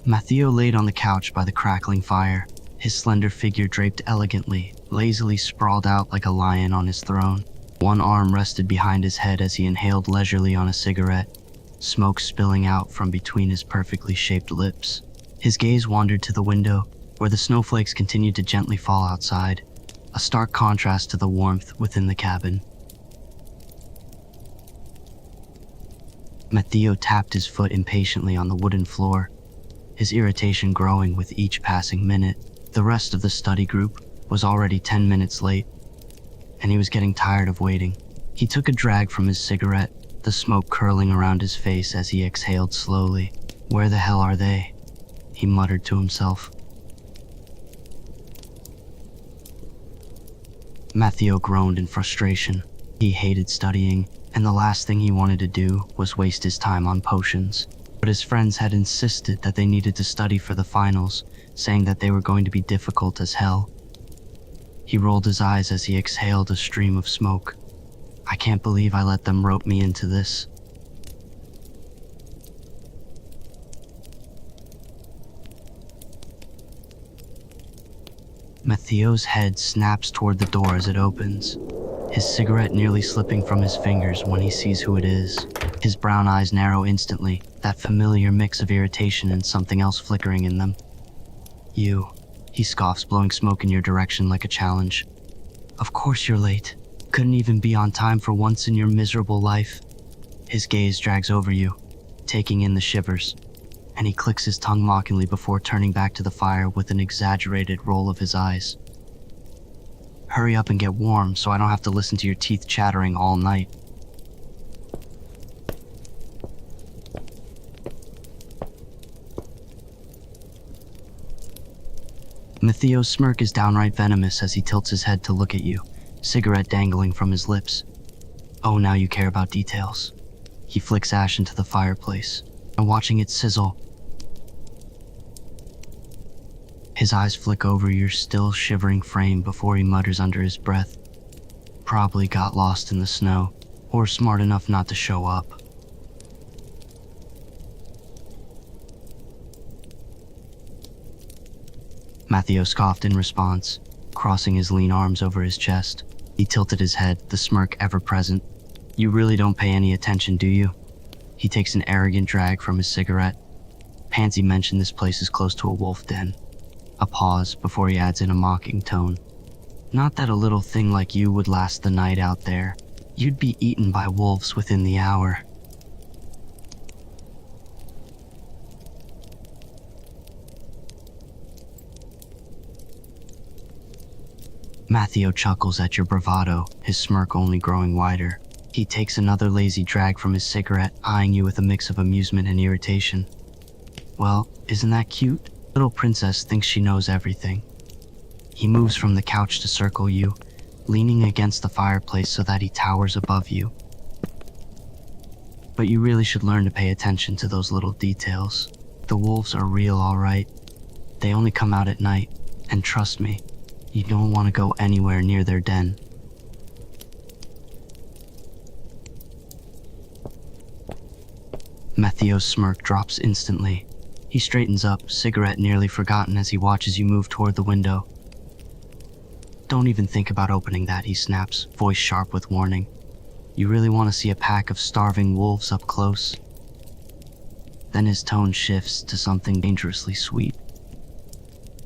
Mattheo laid on the couch by the crackling fire, his slender figure draped elegantly, lazily sprawled out like a lion on his throne. One arm rested behind his head as he inhaled leisurely on a cigarette, smoke spilling out from between his perfectly shaped lips. His gaze wandered to the window, where the snowflakes continued to gently fall outside, a stark contrast to the warmth within the cabin. Mattheo tapped his foot impatiently on the wooden floor, his irritation growing with each passing minute. The rest of the study group was already 10 minutes late, and he was getting tired of waiting. He took a drag from his cigarette, the smoke curling around his face as he exhaled slowly. "Where the hell are they?" he muttered to himself. Mattheo groaned in frustration. He hated studying, and the last thing he wanted to do was waste his time on potions. But his friends had insisted that they needed to study for the finals, saying that they were going to be difficult as hell. He rolled his eyes as he exhaled a stream of smoke. "I can't believe I let them rope me into this." Mattheo's head snaps toward the door as it opens, his cigarette nearly slipping from his fingers when he sees who it is. His brown eyes narrow instantly, that familiar mix of irritation and something else flickering in them. "You," he scoffs, blowing smoke in your direction like a challenge. "Of course you're late. Couldn't even be on time for once in your miserable life." His gaze drags over you, taking in the shivers, and he clicks his tongue mockingly before turning back to the fire with an exaggerated roll of his eyes. "Hurry up and get warm so I don't have to listen to your teeth chattering all night." Mattheo's smirk is downright venomous as he tilts his head to look at you, cigarette dangling from his lips. "Oh, now you care about details." He flicks ash into the fireplace, and watching it sizzle, his eyes flick over your still shivering frame before he mutters under his breath, "Probably got lost in the snow, or smart enough not to show up." Mattheo scoffed in response, crossing his lean arms over his chest. He tilted his head, the smirk ever present. "You really don't pay any attention, do you?" He takes an arrogant drag from his cigarette. "Pansy mentioned this place is close to a wolf den." A pause before he adds in a mocking tone, "Not that a little thing like you would last the night out there. You'd be eaten by wolves within the hour." Mattheo chuckles at your bravado, his smirk only growing wider. He takes another lazy drag from his cigarette, eyeing you with a mix of amusement and irritation. "Well, isn't that cute? Little princess thinks she knows everything." He moves from the couch to circle you, leaning against the fireplace so that he towers above you. "But you really should learn to pay attention to those little details. The wolves are real, all right. They only come out at night, and trust me, you don't want to go anywhere near their den." Mattheo's smirk drops instantly. He straightens up, cigarette nearly forgotten as he watches you move toward the window. "Don't even think about opening that," he snaps, voice sharp with warning. "You really want to see a pack of starving wolves up close?" Then his tone shifts to something dangerously sweet.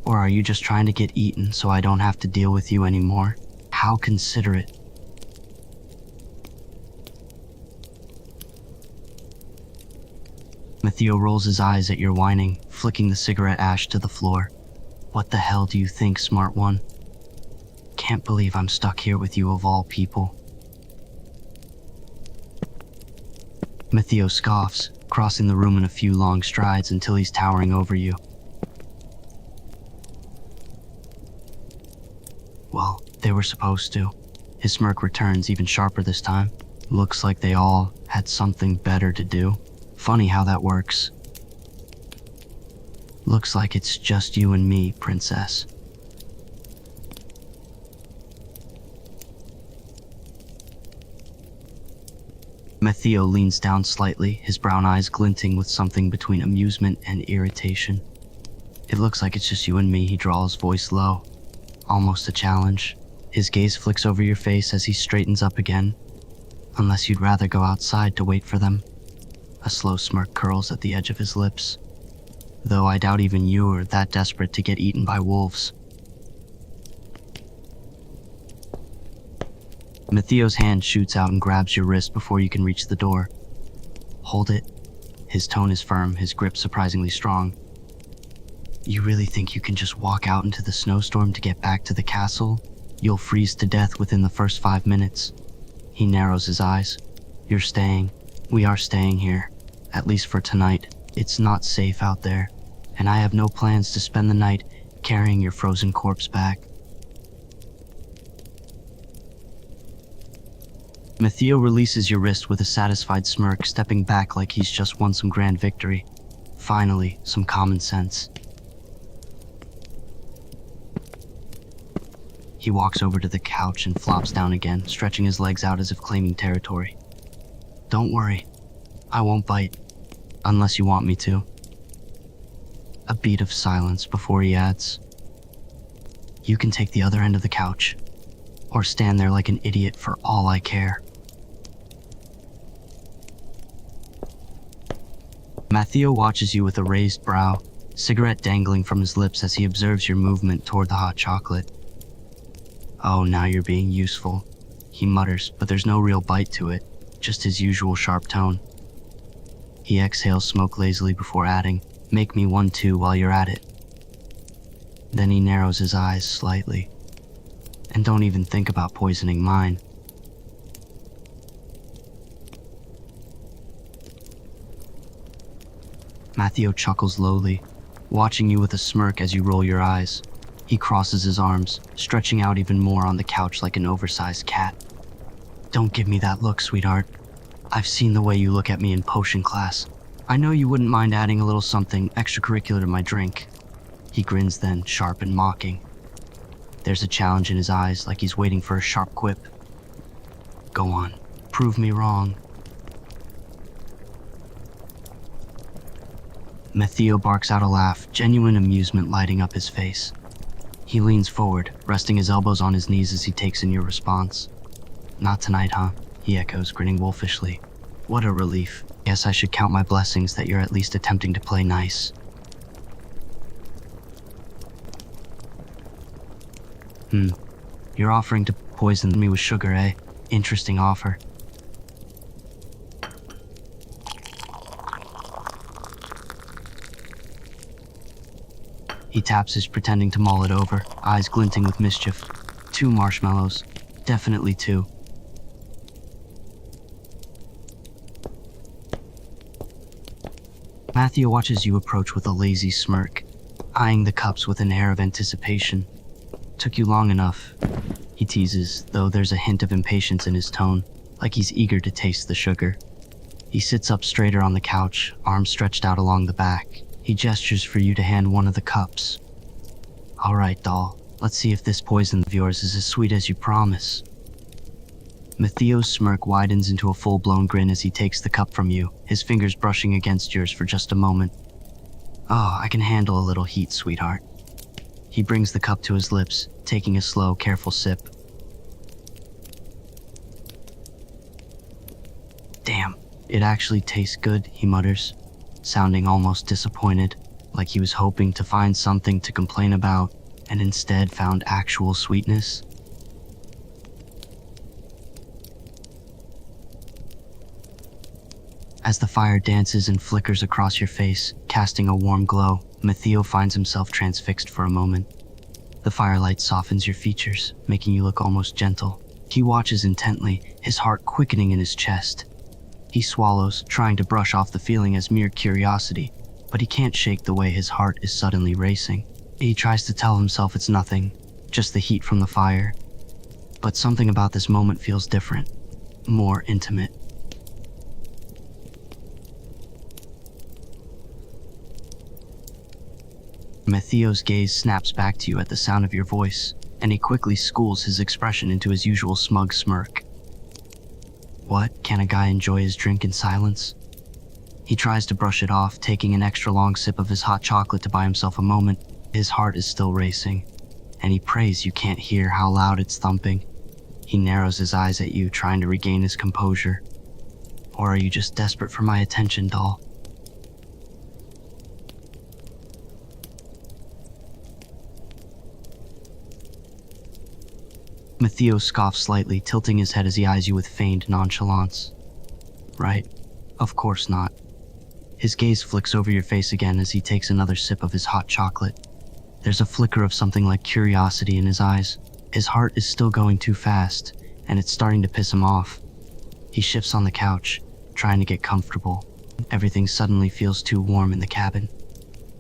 "Or are you just trying to get eaten so I don't have to deal with you anymore? How considerate." Mattheo rolls his eyes at your whining, flicking the cigarette ash to the floor. "What the hell do you think, smart one? Can't believe I'm stuck here with you of all people." Mattheo scoffs, crossing the room in a few long strides until he's towering over you. "Well, they were supposed to." His smirk returns, even sharper this time. "Looks like they all had something better to do. Funny how that works. Looks like it's just you and me, princess." Mattheo leans down slightly, his brown eyes glinting with something between amusement and irritation. It looks like it's just you and me, he draws, voice low, almost a challenge. His gaze flicks over your face as he straightens up again. Unless you'd rather go outside to wait for them. A slow smirk curls at the edge of his lips. Though I doubt even you are that desperate to get eaten by wolves. Mattheo's hand shoots out and grabs your wrist before you can reach the door. Hold it. His tone is firm, his grip surprisingly strong. You really think you can just walk out into the snowstorm to get back to the castle? You'll freeze to death within the first 5 minutes. He narrows his eyes. You're staying. We are staying here. At least for tonight. It's not safe out there. And I have no plans to spend the night carrying your frozen corpse back. Mattheo releases your wrist with a satisfied smirk, stepping back like he's just won some grand victory. Finally, some common sense. He walks over to the couch and flops down again, stretching his legs out as if claiming territory. Don't worry, I won't bite, unless you want me to. A beat of silence before he adds, you can take the other end of the couch, or stand there like an idiot for all I care. Mattheo watches you with a raised brow, cigarette dangling from his lips as he observes your movement toward the hot chocolate. Oh, now you're being useful, he mutters, but there's no real bite to it, just his usual sharp tone. He exhales smoke lazily before adding, make me one too while you're at it. Then he narrows his eyes slightly. And don't even think about poisoning mine. Mattheo chuckles lowly, watching you with a smirk as you roll your eyes. He crosses his arms, stretching out even more on the couch like an oversized cat. Don't give me that look, sweetheart. I've seen the way you look at me in potion class. I know you wouldn't mind adding a little something extracurricular to my drink. He grins then, sharp and mocking. There's a challenge in his eyes, like he's waiting for a sharp quip. Go on, prove me wrong. Mattheo barks out a laugh, genuine amusement lighting up his face. He leans forward, resting his elbows on his knees as he takes in your response. Not tonight, huh? He echoes, grinning wolfishly. What a relief. Guess I should count my blessings that you're at least attempting to play nice. You're offering to poison me with sugar, eh? Interesting offer. He taps his pretending to mull it over, eyes glinting with mischief. 2 marshmallows. Definitely 2. Mattheo watches you approach with a lazy smirk, eyeing the cups with an air of anticipation. Took you long enough, he teases, though there's a hint of impatience in his tone, like he's eager to taste the sugar. He sits up straighter on the couch, arms stretched out along the back. He gestures for you to hand one of the cups. All right, doll, let's see if this poison of yours is as sweet as you promise. Mattheo's smirk widens into a full-blown grin as he takes the cup from you, his fingers brushing against yours for just a moment. Oh, I can handle a little heat, sweetheart. He brings the cup to his lips, taking a slow, careful sip. Damn, it actually tastes good, he mutters, sounding almost disappointed, like he was hoping to find something to complain about, and instead found actual sweetness. As the fire dances and flickers across your face, casting a warm glow, Mattheo finds himself transfixed for a moment. The firelight softens your features, making you look almost gentle. He watches intently, his heart quickening in his chest. He swallows, trying to brush off the feeling as mere curiosity, but he can't shake the way his heart is suddenly racing. He tries to tell himself it's nothing, just the heat from the fire. But something about this moment feels different, more intimate. Mattheo's gaze snaps back to you at the sound of your voice, and he quickly schools his expression into his usual smug smirk. What? Can a guy enjoy his drink in silence? He tries to brush it off, taking an extra long sip of his hot chocolate to buy himself a moment. His heart is still racing, and he prays you can't hear how loud it's thumping. He narrows his eyes at you, trying to regain his composure. Or are you just desperate for my attention, doll? Mattheo scoffs slightly, tilting his head as he eyes you with feigned nonchalance. Right, of course not. His gaze flicks over your face again as he takes another sip of his hot chocolate. There's a flicker of something like curiosity in his eyes. His heart is still going too fast, and it's starting to piss him off. He shifts on the couch, trying to get comfortable. Everything suddenly feels too warm in the cabin.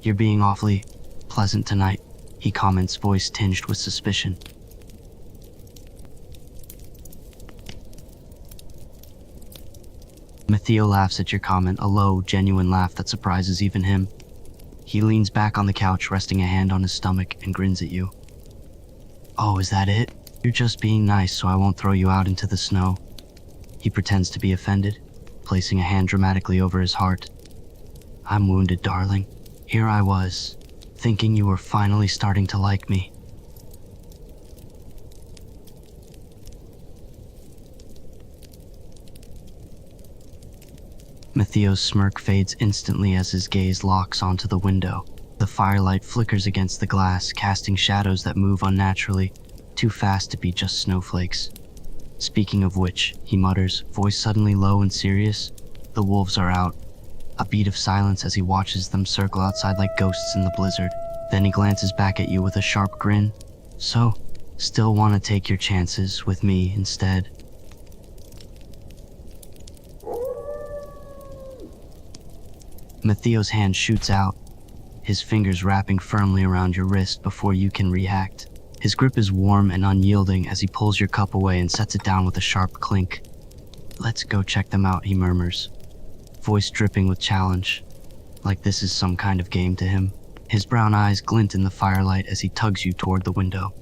You're being awfully pleasant tonight, he comments, voice tinged with suspicion. Mattheo laughs at your comment, a low, genuine laugh that surprises even him. He leans back on the couch, resting a hand on his stomach, and grins at you. Oh, is that it? You're just being nice so I won't throw you out into the snow. He pretends to be offended, placing a hand dramatically over his heart. I'm wounded, darling. Here I was, thinking you were finally starting to like me. Mattheo's smirk fades instantly as his gaze locks onto the window. The firelight flickers against the glass, casting shadows that move unnaturally, too fast to be just snowflakes. Speaking of which, he mutters, voice suddenly low and serious, the wolves are out. A beat of silence as he watches them circle outside like ghosts in the blizzard. Then he glances back at you with a sharp grin. So, still want to take your chances with me instead? Mattheo's hand shoots out, his fingers wrapping firmly around your wrist before you can react. His grip is warm and unyielding as he pulls your cup away and sets it down with a sharp clink. Let's go check them out, he murmurs, voice dripping with challenge, like this is some kind of game to him. His brown eyes glint in the firelight as he tugs you toward the window.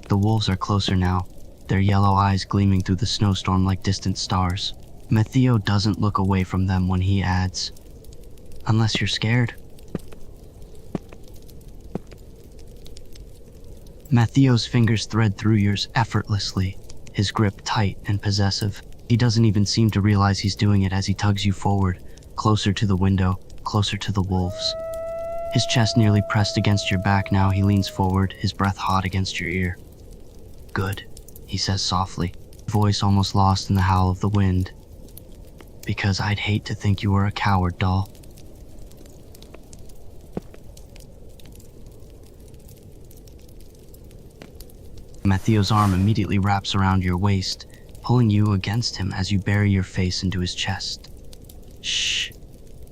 The wolves are closer now, their yellow eyes gleaming through the snowstorm like distant stars. Mattheo doesn't look away from them when he adds, unless you're scared. Mattheo's fingers thread through yours effortlessly, his grip tight and possessive. He doesn't even seem to realize he's doing it as he tugs you forward, closer to the window, closer to the wolves. His chest nearly pressed against your back now, he leans forward, his breath hot against your ear. Good, he says softly, voice almost lost in the howl of the wind. Because I'd hate to think you were a coward, doll. Mattheo's arm immediately wraps around your waist, pulling you against him as you bury your face into his chest. Shh,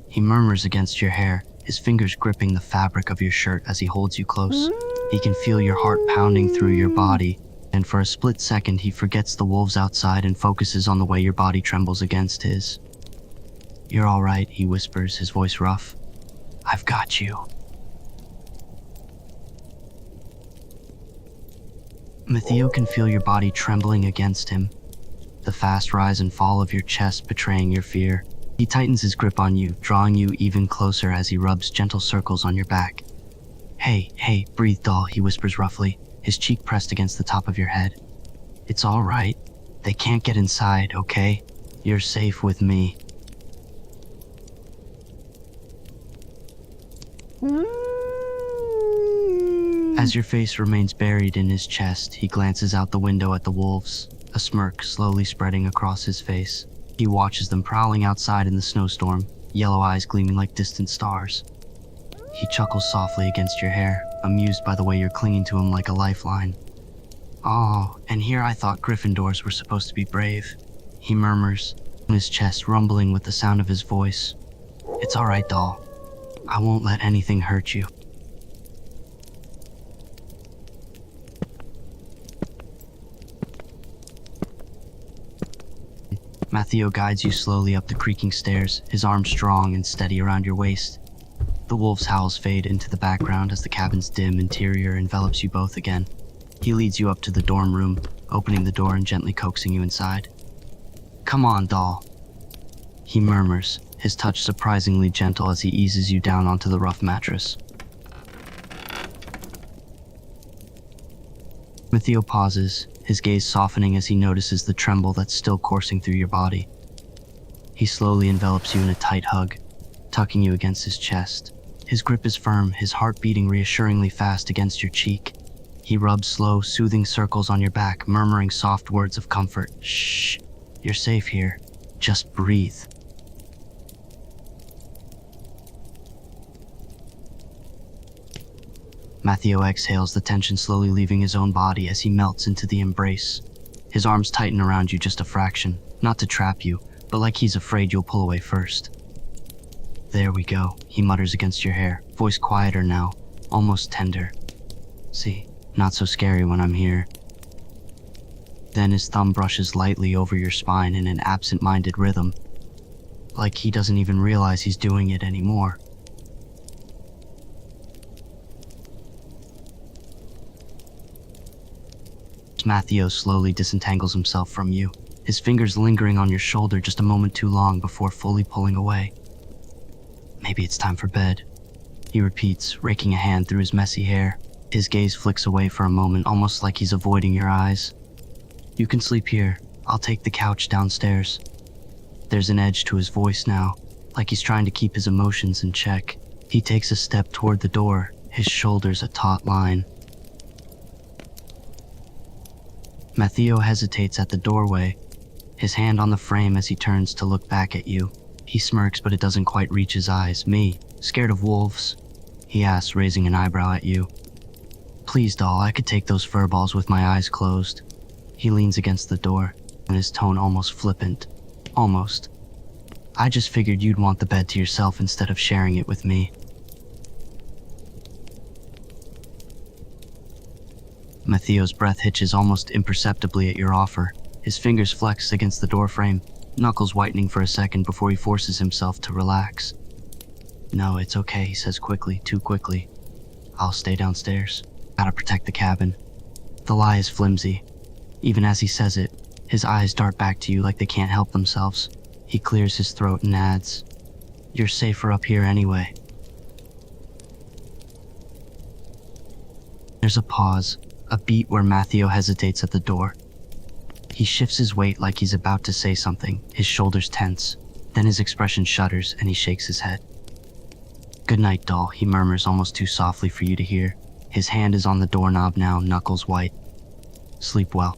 he murmurs against your hair, his fingers gripping the fabric of your shirt as he holds you close. He can feel your heart pounding through your body, and for a split second he forgets the wolves outside and focuses on the way your body trembles against his. You're all right, he whispers, his voice rough. I've got you. Mattheo can feel your body trembling against him, the fast rise and fall of your chest betraying your fear. He tightens his grip on you, drawing you even closer as he rubs gentle circles on your back. Hey, breathe, doll, he whispers roughly, his cheek pressed against the top of your head. It's all right. They can't get inside, okay? You're safe with me. As your face remains buried in his chest, he glances out the window at the wolves, a smirk slowly spreading across his face. He watches them prowling outside in the snowstorm, yellow eyes gleaming like distant stars. He chuckles softly against your hair, amused by the way you're clinging to him like a lifeline. Oh, and here I thought Gryffindors were supposed to be brave, he murmurs, his chest rumbling with the sound of his voice. It's all right, doll. I won't let anything hurt you. Mattheo guides you slowly up the creaking stairs, his arms strong and steady around your waist. The wolves' howls fade into the background as the cabin's dim interior envelops you both again. He leads you up to the dorm room, opening the door and gently coaxing you inside. "Come on, doll," he murmurs, his touch surprisingly gentle as he eases you down onto the rough mattress. Mattheo pauses, his gaze softening as he notices the tremble that's still coursing through your body. He slowly envelops you in a tight hug, tucking you against his chest. His grip is firm, his heart beating reassuringly fast against your cheek. He rubs slow, soothing circles on your back, murmuring soft words of comfort. "Shh, you're safe here. Just breathe." Mattheo exhales, the tension slowly leaving his own body as he melts into the embrace. His arms tighten around you just a fraction, not to trap you, but like he's afraid you'll pull away first. "There we go," he mutters against your hair, voice quieter now, almost tender. "See, not so scary when I'm here." Then his thumb brushes lightly over your spine in an absent-minded rhythm, like he doesn't even realize he's doing it anymore. Mattheo slowly disentangles himself from you, his fingers lingering on your shoulder just a moment too long before fully pulling away. "Maybe it's time for bed," he repeats, raking a hand through his messy hair. His gaze flicks away for a moment, almost like he's avoiding your eyes. "You can sleep here. I'll take the couch downstairs." There's an edge to his voice now, like he's trying to keep his emotions in check. He takes a step toward the door, his shoulders a taut line. Mattheo hesitates at the doorway, his hand on the frame as he turns to look back at you. He smirks, but it doesn't quite reach his eyes. "Me, scared of wolves?" he asks, raising an eyebrow at you. "Please, doll, I could take those furballs with my eyes closed." He leans against the door, and his tone almost flippant. "Almost. I just figured you'd want the bed to yourself instead of sharing it with me." Mattheo's breath hitches almost imperceptibly at your offer. His fingers flex against the doorframe, knuckles whitening for a second before he forces himself to relax. "No, it's okay," he says quickly, too quickly. "I'll stay downstairs. Gotta protect the cabin." The lie is flimsy. Even as he says it, his eyes dart back to you like they can't help themselves. He clears his throat and adds, "You're safer up here anyway." There's a pause, a beat where Mattheo hesitates at the door. He shifts his weight like he's about to say something, his shoulders tense. Then his expression shudders and he shakes his head. "Good night, doll," he murmurs almost too softly for you to hear. His hand is on the doorknob now, knuckles white. "Sleep well."